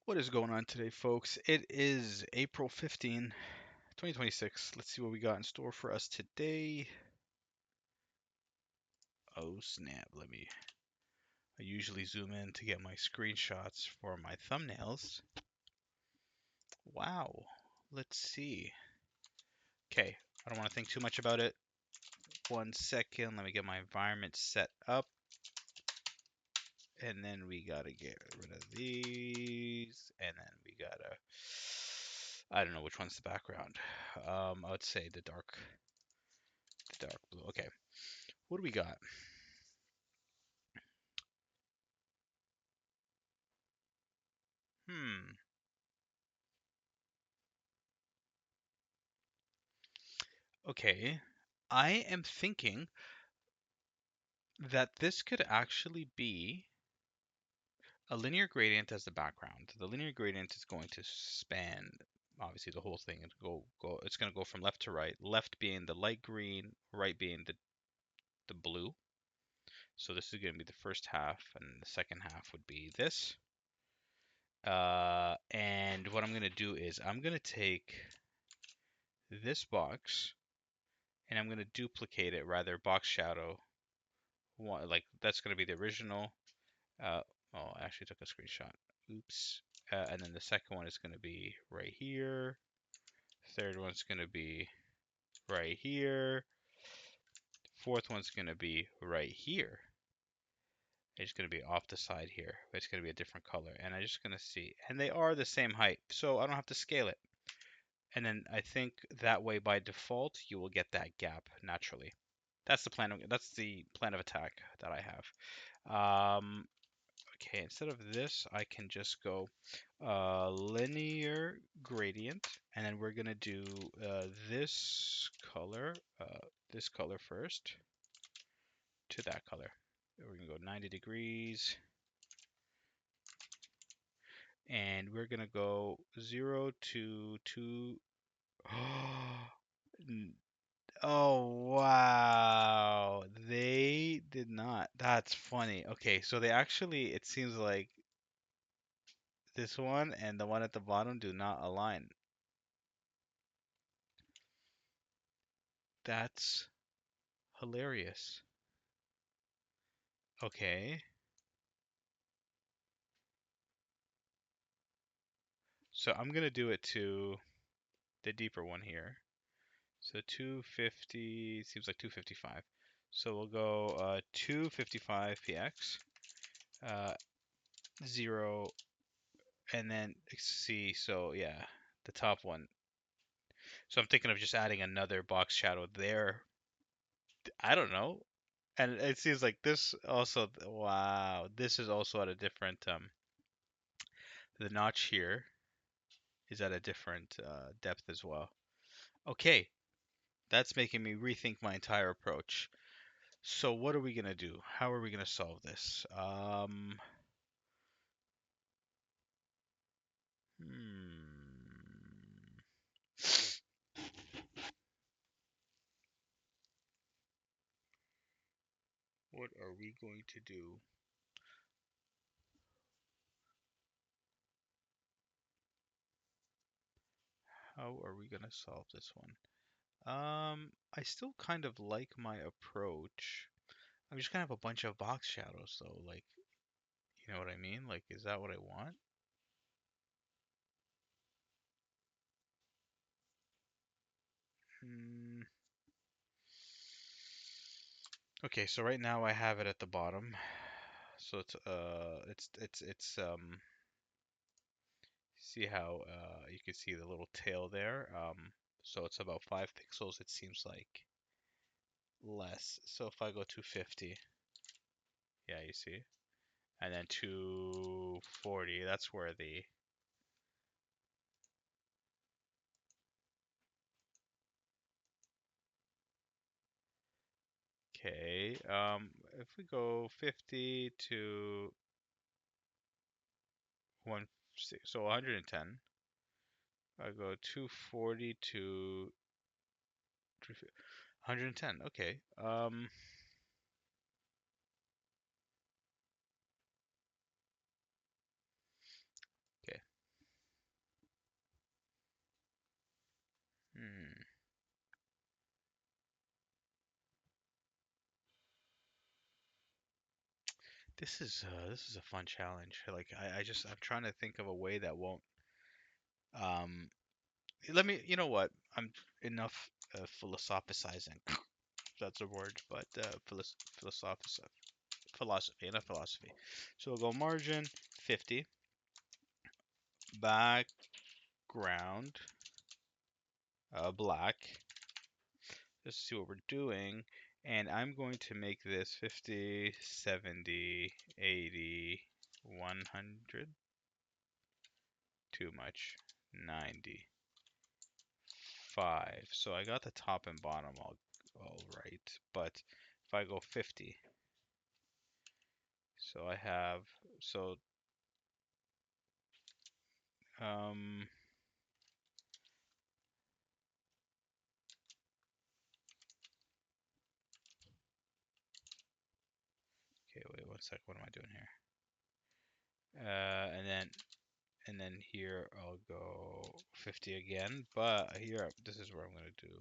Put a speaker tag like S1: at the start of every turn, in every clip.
S1: What is going on today, folks? It is April 15, 2026. Let's see what we got in store for us today. Oh, snap. I usually zoom in to get my screenshots for my thumbnails. Wow. Let's see. Okay, I don't want to think too much about it. 1 second. Let me get my environment set up. And then we gotta get rid of these. And then we gotta. I don't know which one's the background. I would say the dark blue. Okay. What do we got? Hmm. Okay. I am thinking that this could actually be a linear gradient as the background. The linear gradient is going to span obviously the whole thing and go it's going to go from left to right, left being the light green, right being the blue. So this is going to be the first half and the second half would be this. And what I'm going to do is I'm going to take this box and I'm going to duplicate it, rather box shadow one, like that's going to be the original. Uh, oh, I actually took a screenshot. Oops. And then the second one is going to be right here. Third one's going to be right here. Fourth one's going to be right here. It's going to be off the side here. It's going to be a different color. And I'm just going to see. And they are the same height, so I don't have to scale it. And then I think that way by default you will get that gap naturally. That's the plan. That's the plan of attack that I have. Okay, instead of this, I can just go linear gradient, and then we're gonna do this color, this color first to that color. We're gonna go 90 degrees, and we're gonna go 0 to 2. Oh, wow. They did not. That's funny. Okay, so they actually, it seems like this one and the one at the bottom do not align. That's hilarious. Okay, so I'm gonna do it to the deeper one here. So 250 seems like 255. So we'll go 255 px, 0, and then see. So yeah, the top one. So I'm thinking of just adding another box shadow there. I don't know. And it seems like this also. Wow, this is also at a different. The notch here is at a different depth as well. Okay, that's making me rethink my entire approach. So what are we gonna do? How are we gonna solve this? Hmm, what are we going to do? How are we gonna solve this one? I still kind of like my approach. I'm just gonna have a bunch of box shadows though, like, you know what I mean? Like, is that what I want? Hmm. Okay, so right now I have it at the bottom. So it's see how you can see the little tail there. So it's about 5 pixels. It seems like less. So if I go 250, yeah, you see, and then 240, that's where the okay. If we go 50 to one, so 110. I go 240 to 110. Okay. Okay. This is a fun challenge. Like I'm trying to think of a way that won't um let me, you know what? I'm enough philosophizing. If that's a word, but philosophy, enough philosophy. So we'll go margin 50, background black. Let's see what we're doing. And I'm going to make this 50, 70, 80, 100. Too much. 90. 5. So I got the top and bottom all right. But if I go 50, so I have, so, um, okay, wait 1 sec. What am I doing here? And then here I'll go 50 again, but here this is where I'm gonna do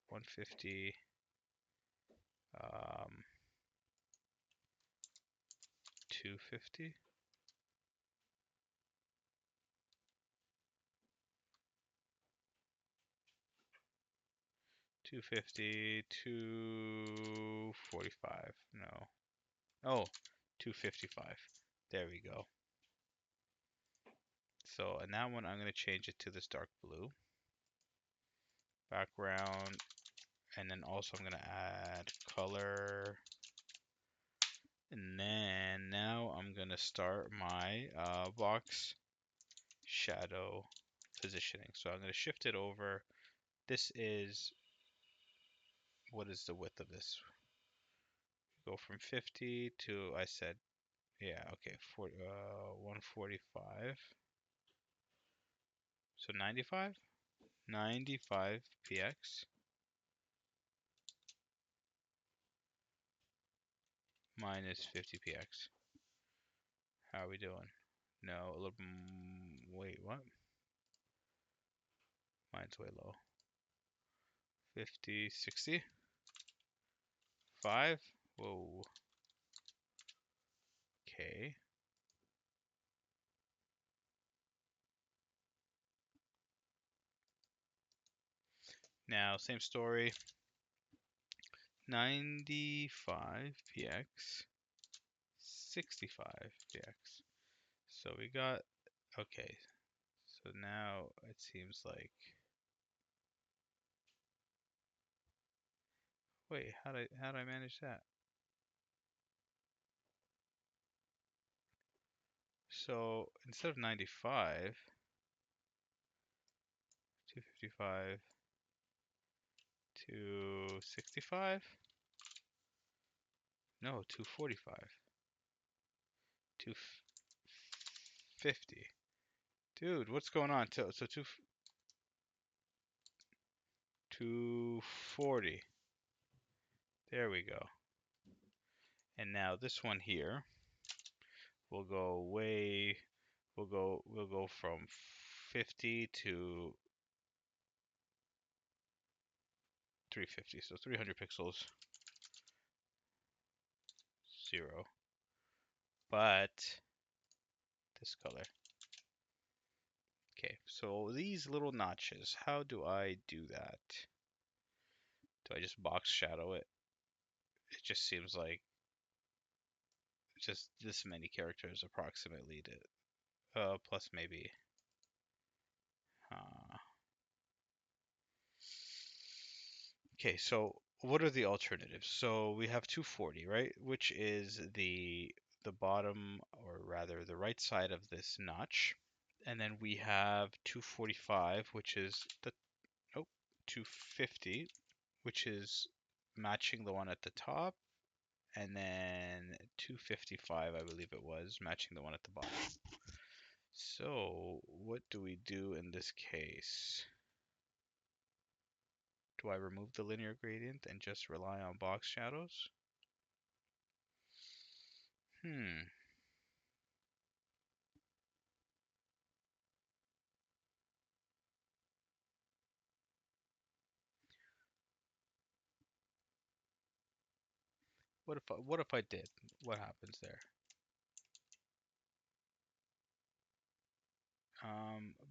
S1: 150, 250, 250, 245. No, oh, 255. There we go. So, and that one I'm gonna change it to this dark blue background, and then also I'm gonna add color. And then now I'm gonna start my box shadow positioning. So I'm gonna shift it over. This is, what is the width of this? Go from 50 to, I said, yeah, okay, 145. So 95? 95 px minus 50 px. How are we doing? No, a little, wait, what? Mine's way low. 50, 60? 5? Whoa. Okay. Now, same story. 95 px, 65 px. So we got, okay. So now it seems like, wait, how did I manage that? So instead of 95, 255 to 65? No, 245. 250. Dude, what's going on? So 240. There we go. And now this one here will go way, we'll go from 50 to 350. So 300 pixels, 0. But this color. Okay, so these little notches, how do I do that? Do I just box shadow it? It just seems like just this many characters approximately to, plus maybe, uh, okay, so what are the alternatives? So we have 240, right? Which is the bottom, or rather the right side of this notch. And then we have 245, which is the, oh, 250, which is matching the one at the top. And then 255, I believe it was, matching the one at the bottom. So what do we do in this case? Do I remove the linear gradient and just rely on box shadows? Hmm. What if I did? What happens there?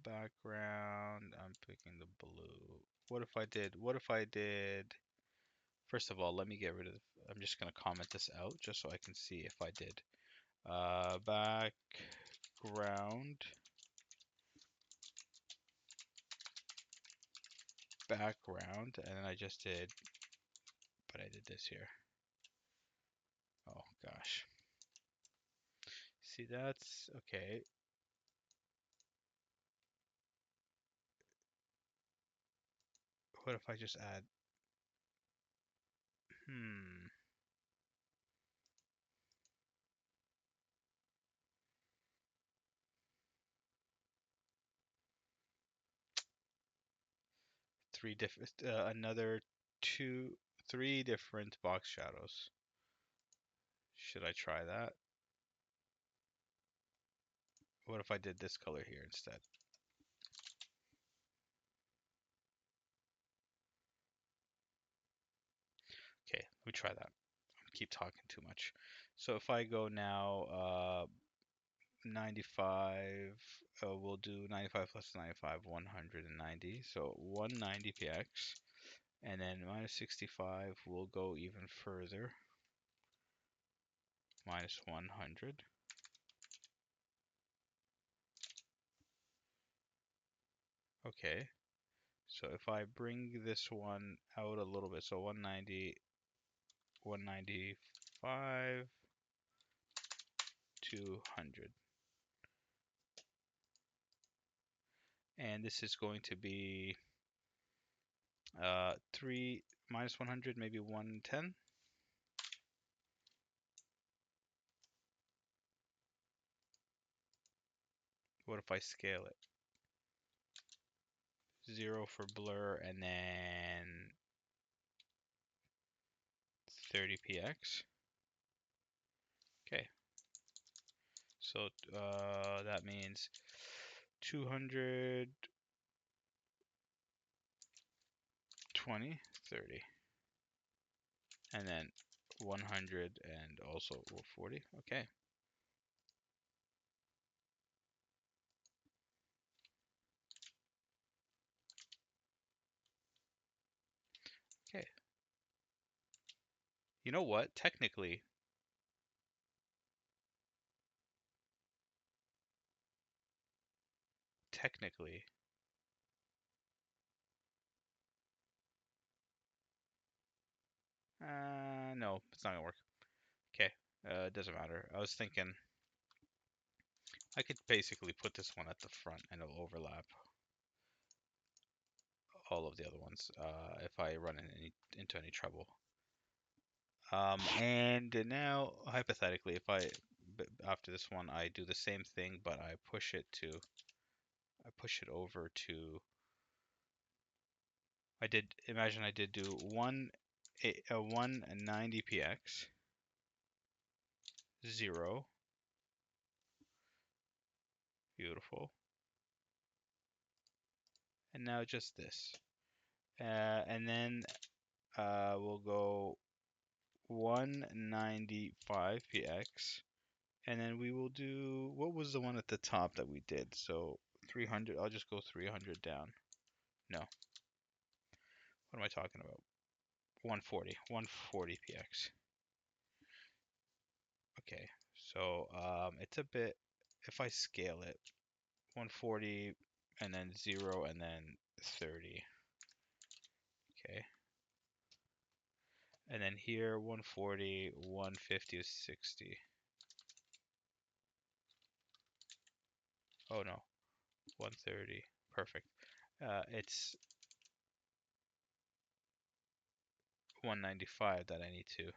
S1: Background, I'm picking the blue. What if I did? What if I did? First of all, let me get rid of. I'm just gonna comment this out just so I can see if I did. Background, background, and then I just did, but I did this here. Oh gosh. See, that's okay. What if I just add? Hmm. Three different, another three different box shadows. Should I try that? What if I did this color here instead? Okay, let me try that. Keep talking too much. So if I go now, 95, we'll do 95 plus 95, 190. So 190 px, and then minus 65, we'll go even further, minus 100. Okay, so if I bring this one out a little bit, so 190, 195, 200. And this is going to be 3 minus 100, maybe 110. What if I scale it? 0 for blur, and then 30px. Okay, so that means 220, 30, and then 100 and also 40. Okay. Okay. You know what? Technically, no, it's not gonna work. Okay, it doesn't matter. I was thinking I could basically put this one at the front and it'll overlap all of the other ones if I run into any trouble. And now, hypothetically, if after this one, I do the same thing, but I push it over to, imagine I did do 190 px, 0, beautiful, and now just this. And then we'll go 195 px, and then we will do, what was the one at the top that we did? So 300, I'll just go 300 down. No, what am I talking about? 140, 140 px. Okay, so it's a bit, if I scale it, 140 and then 0 and then 30. Okay, and then here 140, 150 is 60. Oh no, 130, perfect. It's 195 that I need to,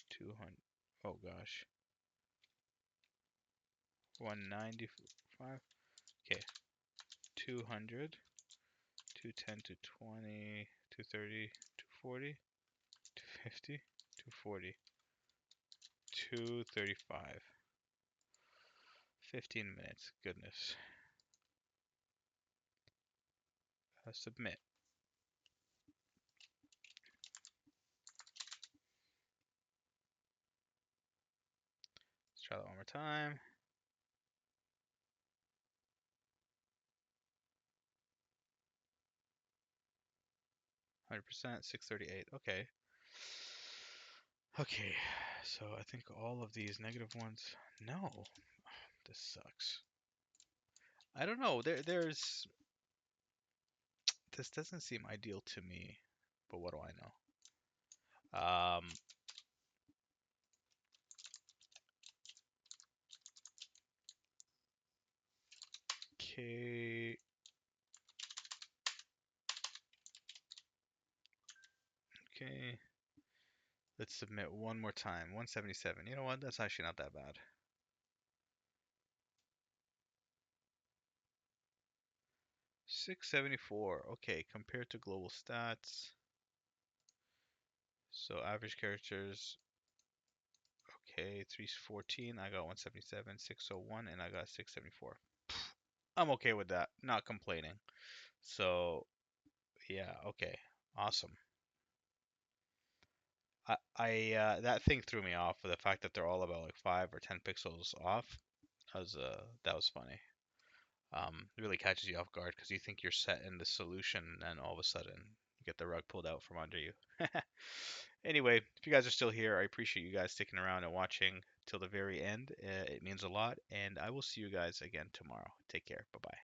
S1: 200, oh gosh, 195, okay, 200, 210, 220, 230, 240, 250, 240, 235. 15 minutes, goodness. Submit. Try that one more time. 100%, 638. Okay. Okay, so I think all of these negative ones. No, this sucks. I don't know. There's. This doesn't seem ideal to me, but what do I know? Okay. Okay. Let's submit one more time. 177. You know what? That's actually not that bad. 674. Okay, compared to global stats. So average characters. Okay, 314. I got 177, 601, and I got 674. I'm okay with that. Not complaining. So yeah, okay, awesome. That thing threw me off with the fact that they're all about like 5 or 10 pixels off. That was funny. It really catches you off guard because you think you're set in the solution, and then all of a sudden you get the rug pulled out from under you. Anyway, if you guys are still here, I appreciate you guys sticking around and watching till the very end. It means a lot, and I will see you guys again tomorrow. Take care. Bye bye.